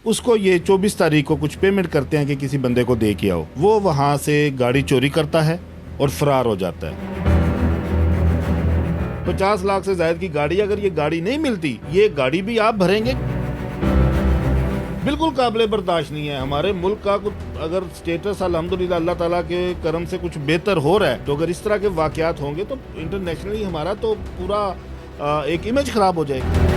उसको ये 24 तारीख को कुछ पेमेंट करते हैं कि किसी बंदे को दे के आओ। वो वहाँ से गाड़ी चोरी करता है और फरार हो जाता है। 50 लाख से ज्यादा की गाड़ी, अगर ये गाड़ी नहीं मिलती, ये गाड़ी भी आप भरेंगे। बिल्कुल काबिल बर्दाश्त नहीं है। हमारे मुल्क का कुछ अगर स्टेटस अल्हम्दुलिल्लाह अल्लाह ताला के करम से कुछ बेहतर हो रहा है, तो अगर इस तरह के वाकयात होंगे तो इंटरनेशनली हमारा तो पूरा एक इमेज खराब हो जाएगी।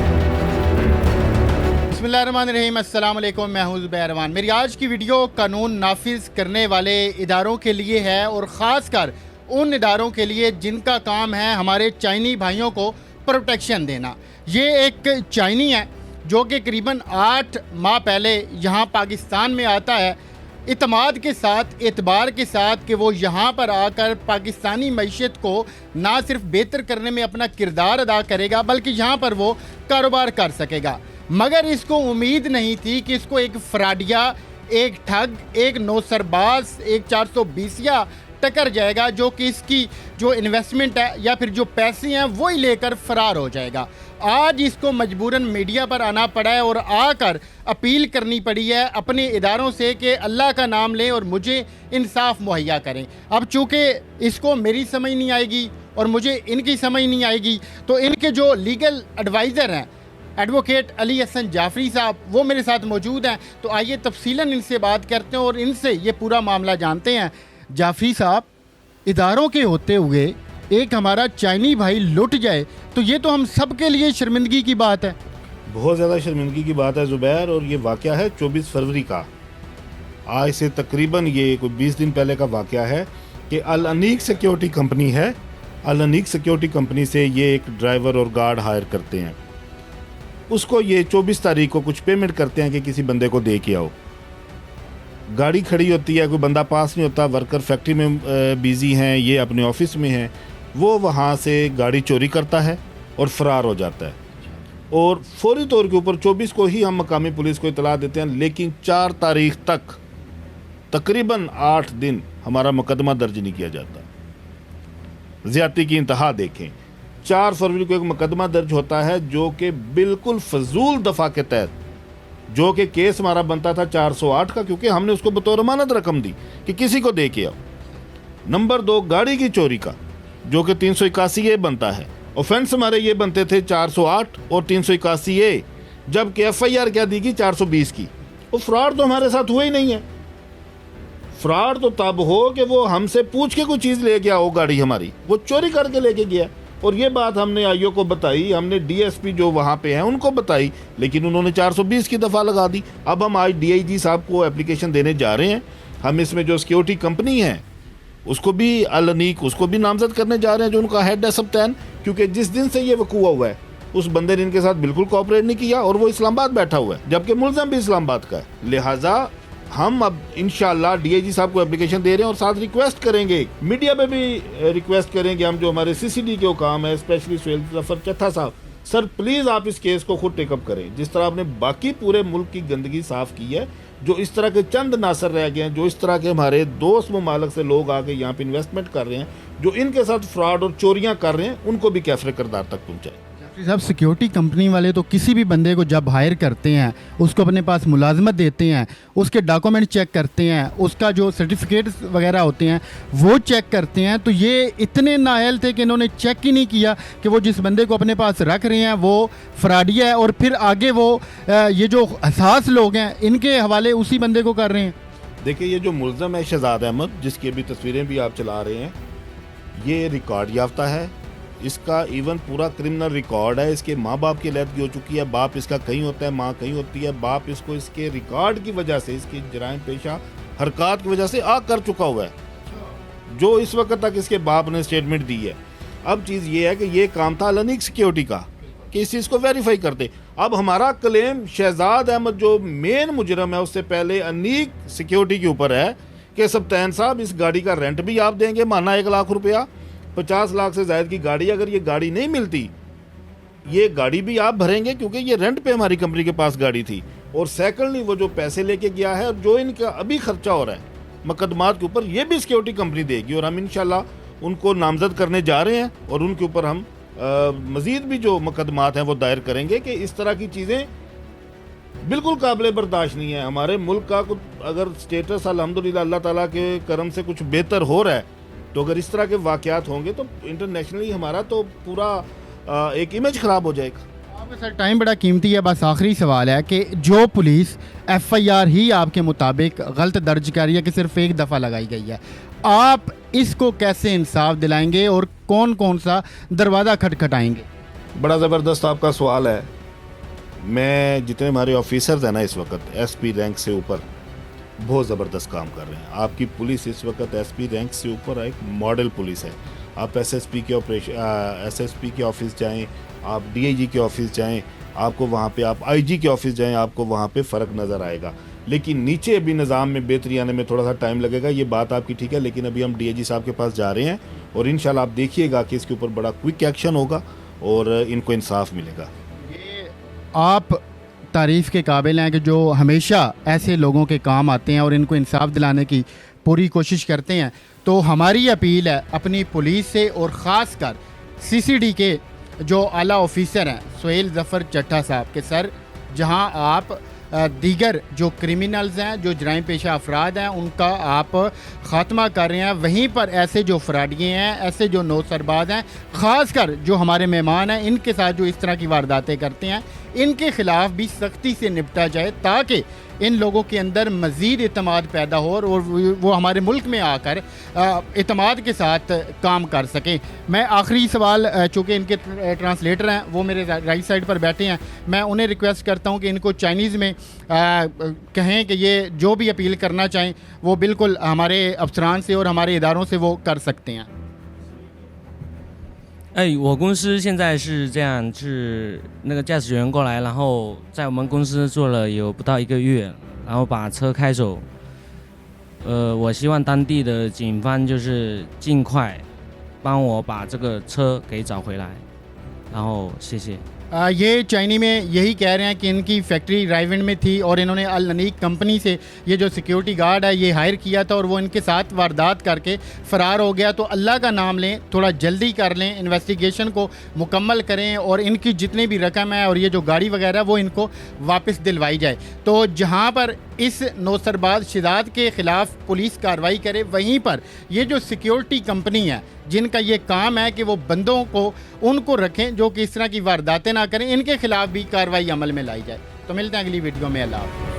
बिस्मिल्लाहिर्रहमानिर्रहीम, अस्सलाम वालेकुम, मैं हूं ज़ुबैर रहमान। मेरी आज की वीडियो कानून नाफिज करने वाले इदारों के लिए है और ख़ास कर उन इदारों के लिए जिनका काम है हमारे चाइनी भाइयों को प्रोटेक्शन देना। ये एक चाइनी है जो कि करीबन 8 माह पहले यहाँ पाकिस्तान में आता है, इतमाद के साथ, एतबार के साथ कि वो यहाँ पर आकर पाकिस्तानी मईशत को ना सिर्फ बेहतर करने में अपना किरदार अदा करेगा बल्कि यहाँ पर वो कारोबार कर सकेगा। मगर इसको उम्मीद नहीं थी कि इसको एक फ्राडिया, एक ठग, एक नौसरबाज, एक 420 टकर जाएगा जो कि इसकी जो इन्वेस्टमेंट है या फिर जो पैसे हैं वही लेकर फरार हो जाएगा। आज इसको मजबूरन मीडिया पर आना पड़ा है और आकर अपील करनी पड़ी है अपने इदारों से कि अल्लाह का नाम लें और मुझे इंसाफ मुहैया करें। अब चूँकि इसको मेरी समझ नहीं आएगी और मुझे इनकी समझ नहीं आएगी, तो इनके जो लीगल एडवाइज़र हैं एडवोकेट अली हसन जाफरी साहब, वो मेरे साथ मौजूद हैं। तो आइए तफसीलन इनसे बात करते हैं और इनसे ये पूरा मामला जानते हैं। जाफरी साहब, इदारों के होते हुए एक हमारा चाइनी भाई लुट जाए तो ये तो हम सब के लिए शर्मिंदगी की बात है। बहुत ज़्यादा शर्मिंदगी की बात है ज़ुबैर, और ये वाक़या है 24 फरवरी का। आज से तकरीबन ये कोई 20 दिन पहले का वाक़या है कि अल अनीक सिक्योरिटी कंपनी है। अल अनीक सिक्योरिटी कंपनी से ये एक ड्राइवर और गार्ड हायर करते हैं। उसको ये 24 तारीख को कुछ पेमेंट करते हैं कि किसी बंदे को दे के आओ। गाड़ी खड़ी होती है, कोई बंदा पास नहीं होता, वर्कर फैक्ट्री में बिज़ी हैं, ये अपने ऑफिस में हैं। वो वहाँ से गाड़ी चोरी करता है और फरार हो जाता है। और फौरी तौर के ऊपर 24 को ही हम मकामी पुलिस को इतला देते हैं, लेकिन 4 तारीख तक तकरीबन 8 दिन हमारा मुकदमा दर्ज नहीं किया जाता। ज़्यादती की इंतहा देखें। 4 फरवरी को एक मुकदमा दर्ज होता है जो कि बिल्कुल फजूल दफ़ा के तहत, जो कि केस हमारा बनता था 408 का, क्योंकि हमने उसको बतौर अमानत रकम दी कि किसी को दे के आओ। नंबर 2, गाड़ी की चोरी का, जो कि 381A बनता है। ऑफेंस हमारे ये बनते थे 408 और 381A, जबकि FIR क्या दी गई 420 की। वो फ्रॉड तो हमारे साथ हुआ ही नहीं है। फ्रॉड तो तब हो कि वो हमसे पूछ के कोई चीज़ ले गया हो, गाड़ी हमारी वो चोरी करके लेके गया। और ये बात हमने आईओ को बताई, हमने DSP जो वहाँ पे हैं उनको बताई, लेकिन उन्होंने 420 की दफ़ा लगा दी। अब हम आज DIG साहब को एप्लीकेशन देने जा रहे हैं। हम इसमें जो सिक्योरिटी कंपनी है उसको भी, अल अनीक, उसको भी नामजद करने जा रहे हैं, जो उनका हेड है सप्तान, क्योंकि जिस दिन से ये वकूआ हुआ है उस बंदे ने इनके साथ बिल्कुल कोऑपरेट नहीं किया और वो इस्लामाबाद बैठा हुआ है, जबकि मुलज़म भी इस्लामाबाद का है। लिहाजा हम अब इंशाल्लाह DIG साहब को एप्लीकेशन दे रहे हैं और साथ रिक्वेस्ट करेंगे, मीडिया पे भी रिक्वेस्ट करेंगे हम, जो हमारे CCD के काम है, स्पेशली सुहेल जफर चट्ठा साहब, सर प्लीज़ आप इस केस को खुद टेकअप करें। जिस तरह आपने बाकी पूरे मुल्क की गंदगी साफ़ की है, जो इस तरह के चंद नासर रह गए हैं, जो इस तरह के हमारे दोस्त ममालिक से लोग आके यहाँ पे इन्वेस्टमेंट कर रहे हैं, जो इनके साथ फ्रॉड और चोरियाँ कर रहे हैं, उनको भी कैफरे किरदार तक पहुँचाए। साहब, सिक्योरिटी कंपनी वाले तो किसी भी बंदे को जब हायर करते हैं, उसको अपने पास मुलाजमत देते हैं, उसके डॉक्यूमेंट चेक करते हैं, उसका जो सर्टिफिकेट वगैरह होते हैं वो चेक करते हैं। तो ये इतने नाअहल थे कि इन्होंने चेक ही नहीं किया कि वो जिस बंदे को अपने पास रख रहे हैं वो फ्रॉडिया है, और फिर आगे वो ये जो हसास लोग हैं इनके हवाले उसी बंदे को कर रहे हैं। देखिए, ये जो मुलज़म है शहजाद अहमद, जिसकी अभी तस्वीरें भी आप चला रहे हैं, ये रिकॉर्ड याफ्ता है। इसका इवन पूरा क्रिमिनल रिकॉर्ड है। इसके माँ बाप की लैद की हो चुकी है। बाप इसका कहीं होता है, माँ कहीं होती है। बाप इसको इसके रिकॉर्ड की वजह से, इसकी जराइम पेशा हरकत की वजह से आग कर चुका हुआ है, जो इस वक्त तक इसके बाप ने स्टेटमेंट दी है। अब चीज़ ये है कि ये काम था अल अनीक सिक्योरिटी का कि इस चीज़ को वेरीफाई करते। अब हमारा क्लेम शहजाद अहमद जो मेन मुजरम है उससे पहले अनीक सिक्योरिटी के ऊपर है कि सप्तान साहब इस गाड़ी का रेंट भी आप देंगे, माना 1 लाख रुपया। 50 लाख से ज़्यादा की गाड़ी, अगर ये गाड़ी नहीं मिलती, ये गाड़ी भी आप भरेंगे, क्योंकि ये रेंट पे हमारी कंपनी के पास गाड़ी थी। और सेकंडली वो जो पैसे लेके गया है और जो इनका अभी खर्चा हो रहा है मुकदमात के ऊपर, ये भी सिक्योरिटी कंपनी देगी। और हम इंशाल्लाह उनको नामजद करने जा रहे हैं और उनके ऊपर हम मज़ीद भी जो मुकदमात हैं वो दायर करेंगे कि इस तरह की चीज़ें बिल्कुल काबिल बर्दाश्त नहीं है। हमारे मुल्क का कुछ अगर स्टेटस अल्हम्दुलिल्लाह अल्लाह ताला के करम से कुछ बेहतर हो रहा है, तो अगर इस तरह के वाक़यात होंगे तो इंटरनेशनली हमारा तो पूरा एक इमेज ख़राब हो जाएगा। आपका सर टाइम बड़ा कीमती है, बस आखिरी सवाल है कि जो पुलिस एफआईआर ही आपके मुताबिक गलत दर्ज कर रही है कि सिर्फ एक दफ़ा लगाई गई है, आप इसको कैसे इंसाफ दिलाएंगे और कौन कौन सा दरवाज़ा खटखटाएंगे? बड़ा ज़बरदस्त आपका सवाल है। मैं जितने हमारे ऑफिसर्स हैं ना इस वक्त एसपी रैंक से ऊपर बहुत ज़बरदस्त काम कर रहे हैं। आपकी पुलिस इस वक्त एसपी रैंक से ऊपर एक मॉडल पुलिस है। आप एसएसपी के ऑफिस जाएं, आप डीआईजी के ऑफिस जाएं, आपको वहाँ पे आप आईजी के ऑफिस जाएं, आपको वहाँ पे फ़र्क नज़र आएगा। लेकिन नीचे अभी निज़ाम में बेहतरी आने में थोड़ा सा टाइम लगेगा, ये बात आपकी ठीक है। लेकिन अभी हम डीआईजी साहब के पास जा रहे हैं और इंशाल्लाह आप देखिएगा कि इसके ऊपर बड़ा क्विक एक्शन होगा और इनको इंसाफ मिलेगा। ये आप तारीफ़ के काबिल हैं कि जो हमेशा ऐसे लोगों के काम आते हैं और इनको इंसाफ दिलाने की पूरी कोशिश करते हैं। तो हमारी अपील है अपनी पुलिस से और ख़ास कर सीसीडी के जो आला ऑफिसर हैं सुहेल ज़फ़र चट्टा साहब के, सर जहां आप दीगर जो क्रिमिनल्स हैं, जो जराइम पेशा अफराद हैं, उनका आप ख़ात्मा कर रहे हैं, वहीं पर ऐसे जो फ्राडिये हैं, ऐसे जो नौसरबाज हैं, ख़ास कर जो हमारे मेहमान हैं, इनके साथ जो इस तरह की वारदातें करते हैं, इनके ख़िलाफ़ भी सख्ती से निपटा जाए ताकि इन लोगों के अंदर मज़ीद एतमाद पैदा हो और वो हमारे मुल्क में आकर एतमाद के साथ काम कर सकें। मैं आखिरी सवाल, चूँकि इनके ट्रांसलेटर हैं वो मेरे राइट साइड पर बैठे हैं, मैं उन्हें रिक्वेस्ट करता हूँ कि इनको चाइनीज़ में कहें कि ये जो भी अपील करना चाहें वो बिल्कुल हमारे अफसरान से और हमारे इदारों से वो कर सकते हैं। 我公司现在是这样，是那个驾驶员过来，然后在我们公司做了有不到1个月，然后把车开走。我希望当地的警方就是尽快帮我把这个车给找回来，然后谢谢。 ये चाइनी में यही कह रहे हैं कि इनकी फैक्ट्री राइवेंड में थी और इन्होंने अल अनीक कंपनी से ये जो सिक्योरिटी गार्ड है ये हायर किया था और वो इनके साथ वारदात करके फ़रार हो गया। तो अल्लाह का नाम लें, थोड़ा जल्दी कर लें, इन्वेस्टिगेशन को मुकम्मल करें और इनकी जितनी भी रकम है और ये जो गाड़ी वगैरह वो इनको वापस दिलवाई जाए। तो जहाँ पर इस नौसरबाज शिदात के ख़िलाफ़ पुलिस कार्रवाई करे, वहीं पर ये जो सिक्योरिटी कंपनी है जिनका ये काम है कि वो बंदों को उनको रखें जो कि इस तरह की वारदातें ना करें, इनके ख़िलाफ़ भी कार्रवाई अमल में लाई जाए। तो मिलते हैं अगली वीडियो में। अल्लाह हाफ़िज़।